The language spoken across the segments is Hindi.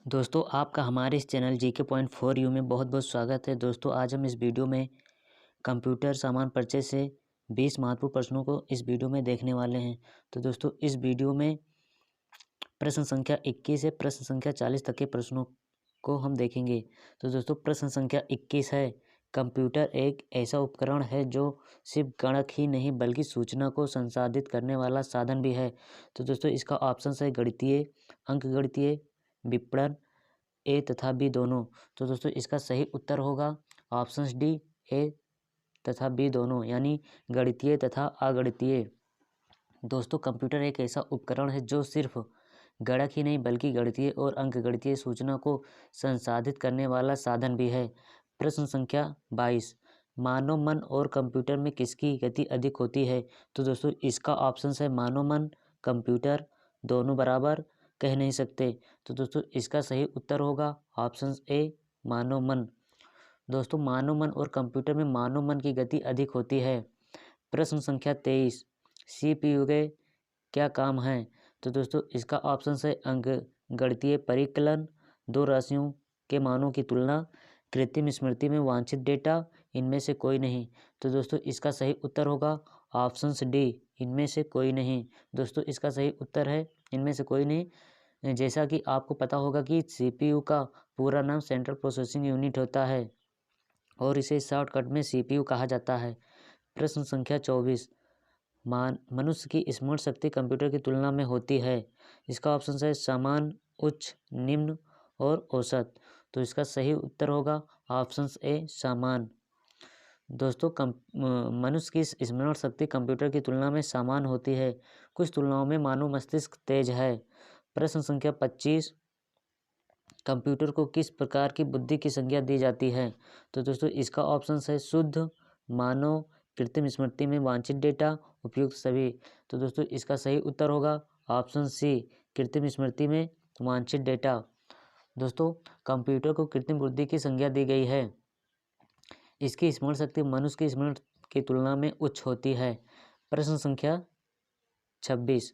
दोस्तों आपका हमारे इस channel GK point for you में बहुत बहुत स्वागत है। दोस्तों आज हम इस वीडियो में कंप्यूटर सामान परिचय से 20 महत्वपूर्ण प्रश्नों को इस वीडियो में देखने वाले हैं। तो दोस्तों इस वीडियो में प्रश्न संख्या 21 से प्रश्न संख्या 40 तक के प्रश्नों को हम देखेंगे। तो दोस्तों प्रश्न संख्या 21 है, कंप्यूटर एक ऐसा उपकरण है जो सिर्फ गणक ही नहीं बल्कि सूचना को संसाधित करने वाला साधन भी है। तो दोस्तों इसका ऑप्शन है गणितीय, अंकगणितीय, विपणन, ए तथा बी दोनों। तो दोस्तों इसका सही उत्तर होगा ऑप्शन डी, ए तथा बी दोनों, यानी गणितीय तथा अगणितीय। दोस्तों कंप्यूटर एक ऐसा उपकरण है जो सिर्फ गणक ही नहीं बल्कि गणितीय और अंकगणितीय सूचना को संसाधित करने वाला साधन भी है। प्रश्न संख्या 22, मानव मन और कंप्यूटर में किसकी गति अधिक होती है? तो दोस्तों इसका ऑप्शन है मानव मन, कंप्यूटर, दोनों बराबर, कह नहीं सकते। तो दोस्तों इसका सही उत्तर होगा ऑप्शन ए, मानव मन। दोस्तों मानव मन और कंप्यूटर में मानव मन की गति अधिक होती है। प्रश्न संख्या 23, सीपीयू के क्या काम है? तो दोस्तों इसका ऑप्शन है अंकगणितीय परिकलन, दो राशियों के मानों की तुलना, कृत्रिम स्मृति में वांछित डेटा, इनमें से कोई नहीं। तो दोस्तों इसका सही उत्तर होगा ऑप्शन डी, इनमें से कोई नहीं। दोस्तों इसका सही उत्तर है इनमें से कोई नहीं। जैसा कि आपको पता होगा कि सीपीयू का पूरा नाम सेंट्रल प्रोसेसिंग यूनिट होता है और इसे शॉर्टकट में सीपीयू कहा जाता है। प्रश्न संख्या 24, मनुष्य की स्मरण शक्ति कंप्यूटर की तुलना में होती है। इसका ऑप्शन है समान, उच्च, निम्न और औसत। तो इसका सही उत्तर होगा ऑप्शन ए, समान। दोस्तों मनुष्य की स्मरण शक्ति कंप्यूटर की तुलना में समान होती है। कुछ तुलनाओं में मानव मस्तिष्क तेज है। प्रश्न संख्या 25, कंप्यूटर को किस प्रकार की बुद्धि की संज्ञा दी जाती है? तो दोस्तों इसका ऑप्शन है शुद्ध, मानव, कृत्रिम स्मृति में वांछित डेटा, उपयुक्त सभी। तो दोस्तों इसका सही उत्तर होगा ऑप्शन सी, कृत्रिम स्मृति में वांछित डेटा। दोस्तों कंप्यूटर को कृत्रिम बुद्धि की संज्ञा दी गई है। इसकी स्मरण शक्ति मनुष्य की स्मरण की तुलना में उच्च होती है। प्रश्न संख्या 26,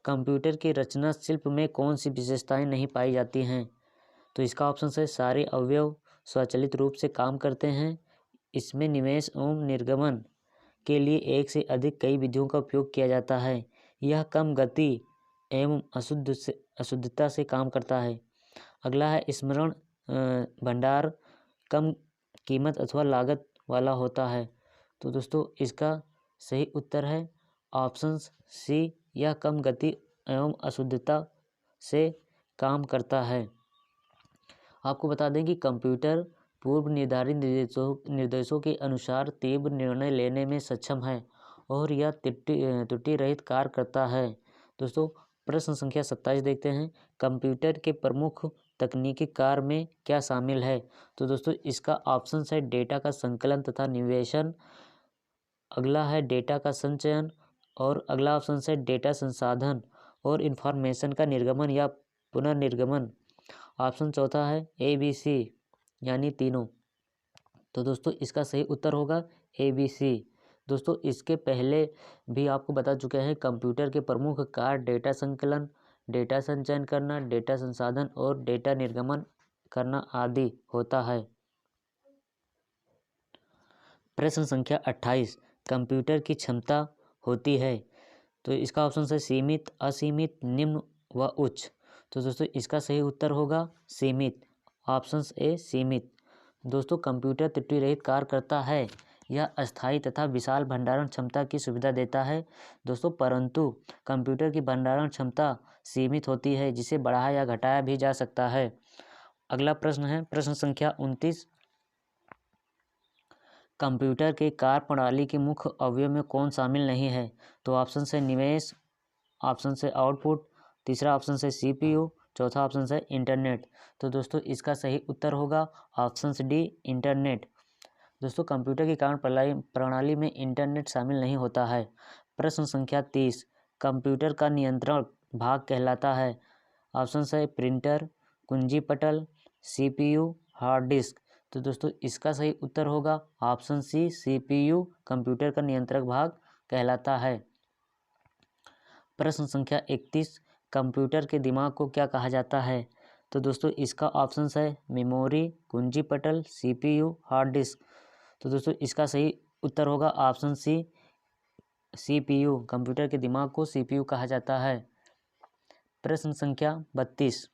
कंप्यूटर की रचना शिल्प में कौन सी विशेषताएं नहीं पाई जाती हैं? तो इसका ऑप्शन है सारे अवयव स्वचालित रूप से काम करते हैं, इसमें निवेश एवं निर्गमन के लिए एक से अधिक कई विधियों का उपयोग किया जाता है, यह कम गति एवं अशुद्धता से काम करता है। अगला है स्मरण भंडार कम कीमत अथवा लागत वाला होता है। तो दोस्तों इसका सही उत्तर है ऑप्शन सी, यह कम गति एवं अशुद्धता से काम करता है। आपको बता दें कि कंप्यूटर पूर्व निर्धारित निर्देशों के अनुसार तीव्र निर्णय लेने में सक्षम है और यह त्रुटि रहित कार्य करता है। दोस्तों प्रश्न संख्या 27 देखते हैं, कंप्यूटर के प्रमुख तकनीकी कार्य में क्या शामिल है? तो दोस्तों इसका ऑप्शन है डेटा का संकलन तथा निवेशन, अगला है डेटा का संचयन और अगला ऑप्शन है डेटा संसाधन और इंफॉर्मेशन का निर्गमन या पुनर्निर्गमन। ऑप्शन चौथा है ए बी सी, यानी तीनों। तो दोस्तों इसका सही उत्तर होगा ए बी सी। दोस्तों इसके पहले भी आपको बता चुके हैं कंप्यूटर के प्रमुख कार्य डेटा संकलन, डेटा संचयन करना, डेटा संसाधन और डेटा निर्गमन करना आदि होता है। प्रश्न संख्या 28, कंप्यूटर की क्षमता होती है। तो इसका ऑप्शन है सीमित, असीमित, निम्न व उच्च। तो दोस्तों इसका सही उत्तर होगा सीमित, ऑप्शन ए, सीमित। दोस्तों कंप्यूटर त्रुटि रहित कार्य करता है, यह अस्थायी तथा विशाल भंडारण क्षमता की सुविधा देता है। दोस्तों परंतु कंप्यूटर की भंडारण क्षमता सीमित होती है, जिसे बढ़ाया या घटाया भी जा सकता है। अगला प्रश्न है प्रश्न संख्या 29, कंप्यूटर के कार्य प्रणाली के मुख्य अवयव में कौन शामिल नहीं है? तो ऑप्शन से निवेश, ऑप्शन से आउटपुट, तीसरा ऑप्शन से सीपीयू, चौथा ऑप्शन से इंटरनेट। तो दोस्तों इसका सही उत्तर होगा ऑप्शन डी, इंटरनेट। दोस्तों कंप्यूटर की कार्य प्रणाली में इंटरनेट शामिल नहीं होता है। प्रश्न संख्या 30, कंप्यूटर का नियंत्रण भाग कहलाता है। ऑप्शन है प्रिंटर, कुंजी पटल, सीपीयू, हार्ड डिस्क। तो दोस्तों इसका सही उत्तर होगा ऑप्शन सी, सीपीयू कंप्यूटर का नियंत्रक भाग कहलाता है। प्रश्न संख्या 31, कंप्यूटर के दिमाग को क्या कहा जाता है? तो दोस्तों इसका ऑप्शन है मेमोरी, कुंजी पटल, CPU, हार्ड डिस्क। तो दोस्तों इसका सही उत्तर होगा ऑप्शन सी, CPU। कंप्यूटर के दिमाग को CPU कहा जाता है। प्रश्न संख्या 32,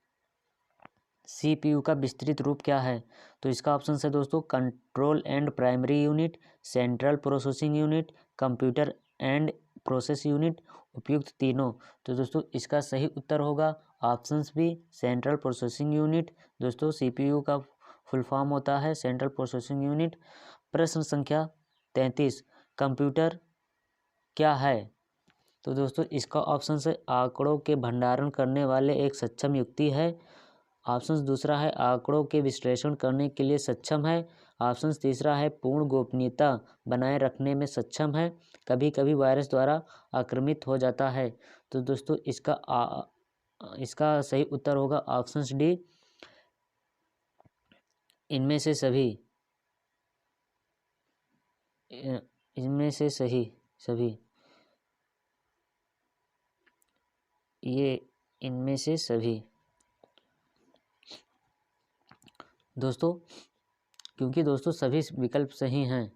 CPU का विस्तृत रूप क्या है? तो इसका ऑप्शन है दोस्तों control and primary unit, central processing unit, computer and process unit, उपयुक्त तीनों। तो दोस्तों इसका सही उत्तर होगा option B, central processing unit. दोस्तों CPU का फुल फॉर्म होता है सेंट्रल प्रोसेसिंग यूनिट। प्रश्न संख्या 33, कंप्यूटर क्या है? तो दोस्तों इसका ऑप्शन है आंकड़ों के भंडारण करने वाले एक सक्षम युक्ति है। ऑप्शन दूसरा है आंकड़ों के विश्लेषण करने के लिए सक्षम है। ऑप्शन तीसरा है पूर्ण गोपनीयता बनाए रखने में सक्षम है। कभी कभी वायरस द्वारा आक्रमित हो जाता है। तो दोस्तों इसका सही उत्तर होगा ऑप्शन डी, इनमें से सभी। इनमें से सभी ये इनमें से सभी। दोस्तों क्योंकि दोस्तों सभी विकल्प सही हैं,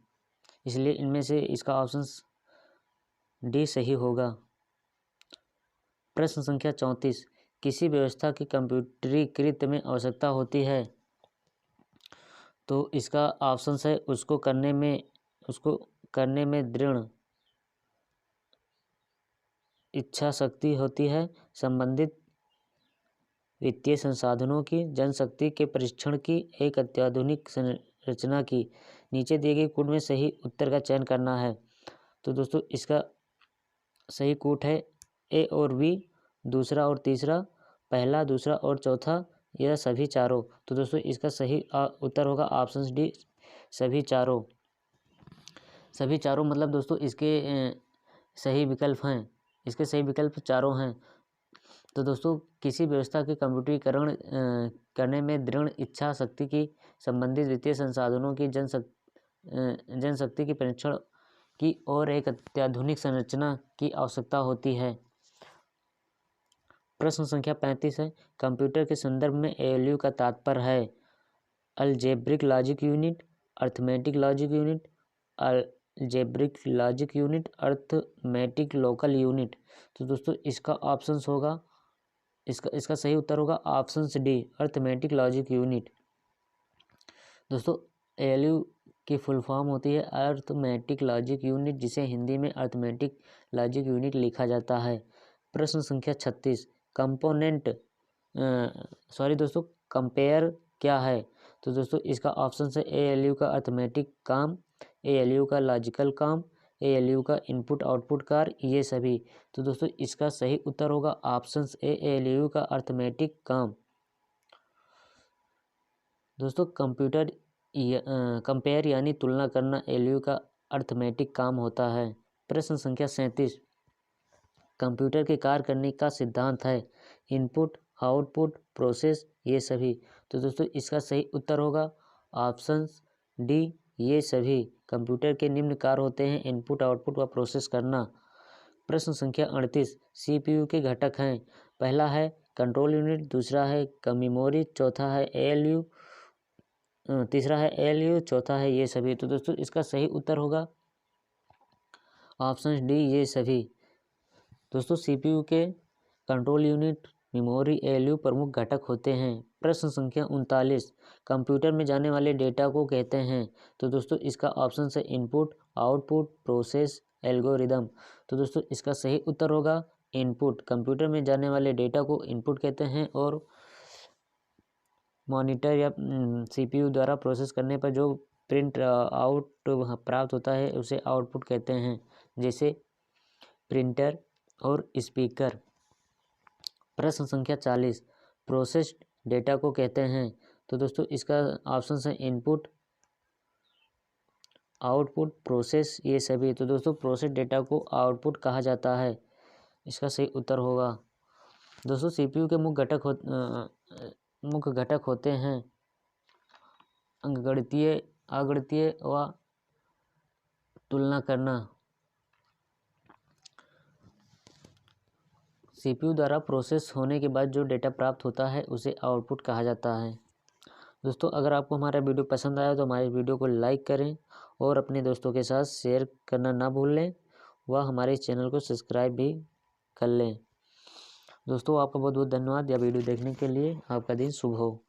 इसलिए इनमें से इसका ऑप्शन डी सही होगा। प्रश्न संख्या 34, किसी व्यवस्था की कंप्यूटरीकृत में आवश्यकता होती है? तो इसका ऑप्शन है उसको करने में दृढ़ इच्छा शक्ति होती है, संबंधित वित्तीय संसाधनों की, जनशक्ति के परीक्षण की, एक अत्याधुनिक संरचना की। नीचे दिए गए कूट में सही उत्तर का चयन करना है। तो दोस्तों इसका सही कूट है ए और बी, दूसरा और तीसरा, पहला, दूसरा और चौथा, यह सभी चारों। तो दोस्तों इसका सही उत्तर होगा ऑप्शन डी, सभी चारों। सभी चारों मतलब दोस्तों इसके सही विकल्प हैं, इसके सही विकल्प चारों हैं। तो दोस्तों किसी व्यवस्था के कंप्यूटरीकरण करने में दृढ़ इच्छा शक्ति की, संबंधित वित्तीय संसाधनों की, जनशक्ति की परीक्षण की और एक अत्याधुनिक संरचना की आवश्यकता होती है। प्रश्न संख्या 35 है, कंप्यूटर के संदर्भ में ALU का तात्पर्य है algebraic logic unit, arithmetic logic unit, algebraic logic unit, arithmetic local unit. तो दोस्तों इसका ऑप्शन होगा, इसका सही उत्तर होगा option D, arithmetic logic unit. दोस्तों ALU की फुल फॉर्म होती है अर्थमेटिक लॉजिक यूनिट, जिसे हिंदी में अर्थमेटिक लॉजिक यूनिट लिखा जाता है। प्रश्न संख्या 36, कंपोनेंट दोस्तों कंपेयर क्या है? तो दोस्तों इसका ऑप्शन है ALU का अर्थमेटिक काम, ALU का लॉजिकल काम, ALU का इनपुट आउटपुट कार्य, ये सभी। तो दोस्तों इसका सही उत्तर होगा ऑप्शन ए, ALU का अर्थमेटिक काम। दोस्तों कंपेयर यानी तुलना करना ALU का अर्थमेटिक काम होता है। प्रश्न संख्या 37, कंप्यूटर के कार्य करने का सिद्धांत है इनपुट, आउटपुट, प्रोसेस, ये सभी। तो दोस्तों इसका सही उत्तर होगा ऑप्शन डी, ये सभी। कंप्यूटर के निम्न कार्य होते हैं इनपुट, आउटपुट व प्रोसेस करना। प्रश्न संख्या 38, CPU के घटक हैं, पहला है कंट्रोल यूनिट, दूसरा है मेमोरी, चौथा है ALU, तीसरा है ALU, चौथा है ये सभी। तो दोस्तों इसका सही उत्तर होगा ऑप्शन डी, ये सभी। दोस्तों CPU के कंट्रोल यूनिट, मेमोरी, ALU प्रमुख घटक होते हैं। प्रश्न संख्या 39, कंप्यूटर में जाने वाले डेटा को कहते हैं? तो दोस्तों इसका ऑप्शन है इनपुट, आउटपुट, प्रोसेस, एल्गोरिदम। तो दोस्तों इसका सही उत्तर होगा इनपुट। कंप्यूटर में जाने वाले डेटा को इनपुट कहते हैं और मॉनिटर या CPU द्वारा प्रोसेस करने पर जो प्रिंट आउट प्राप्त होता है उसे आउटपुट कहते हैं, जैसे प्रिंटर और स्पीकर। प्रश्न संख्या 40, प्रोसेस्ड डेटा को कहते हैं? तो दोस्तों इसका ऑप्शन है इनपुट, आउटपुट, प्रोसेस, ये सभी। तो दोस्तों प्रोसेस डेटा को आउटपुट कहा जाता है, इसका सही उत्तर होगा। दोस्तों CPU के मुख्य घटक होते हैं अंकगणितीय, अगणितीय व तुलना करना। CPU द्वारा प्रोसेस होने के बाद जो डेटा प्राप्त होता है उसे आउटपुट कहा जाता है। दोस्तों, अगर आपको हमारा वीडियो पसंद आया तो हमारे वीडियो को लाइक करें और अपने दोस्तों के साथ शेयर करना ना भूलें, वह हमारे चैनल को सब्सक्राइब भी कर लें। दोस्तों, आपका बहुत बहुत धन्यवाद यह वीडियो देखने के लिए। आपका दिन शुभ हो।